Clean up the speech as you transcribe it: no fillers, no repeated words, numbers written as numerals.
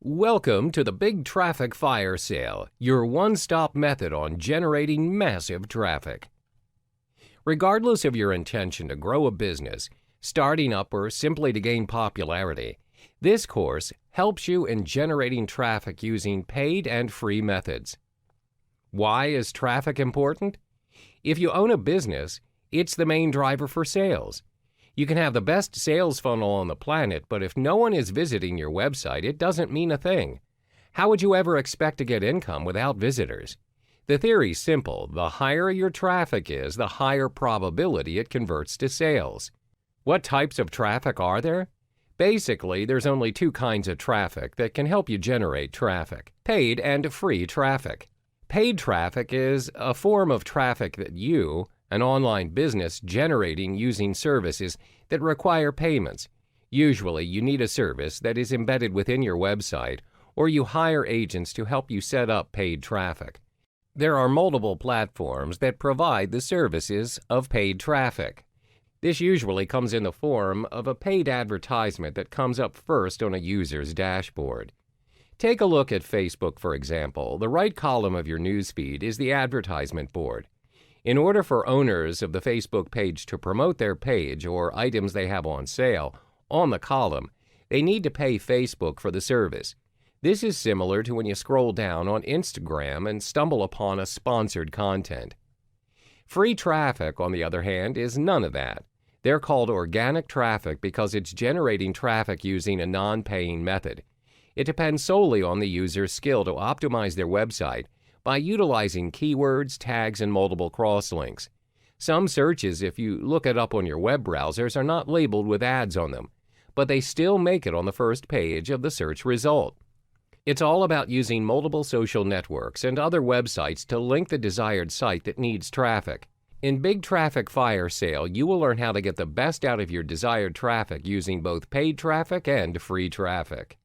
Welcome to the Big Traffic Firesale, your one-stop method on generating massive traffic. Regardless of your intention to grow a business, starting up, or simply to gain popularity, this course helps you in generating traffic using paid and free methods. Why is traffic important? If you own a business, it's the main driver for sales. You can have the best sales funnel on the planet, but if no one is visiting your website, it doesn't mean a thing. How would you ever expect to get income without visitors? The theory's simple. The higher your traffic is, the higher probability it converts to sales. What types of traffic are there? Basically, there's only two kinds of traffic that can help you generate traffic: paid and free traffic. Paid traffic is a form of traffic that you, an online business, generating using services that require payments. Usually, you need a service that is embedded within your website, or you hire agents to help you set up paid traffic. There are multiple platforms that provide the services of paid traffic. This usually comes in the form of a paid advertisement that comes up first on a user's dashboard. Take a look at Facebook, for example. The right column of your newsfeed is the advertisement board. In order for owners of the Facebook page to promote their page or items they have on sale on the column, they need to pay Facebook for the service. This is similar to when you scroll down on Instagram and stumble upon a sponsored content. Free traffic, on the other hand, is none of that. They're called organic traffic because it's generating traffic using a non-paying method. It depends solely on the user's skill to optimize their website by utilizing keywords, tags, and multiple crosslinks. Some searches, if you look it up on your web browsers, are not labeled with ads on them, but they still make it on the first page of the search result. It's all about using multiple social networks and other websites to link the desired site that needs traffic. In Big Traffic Firesale, you will learn how to get the best out of your desired traffic using both paid traffic and free traffic.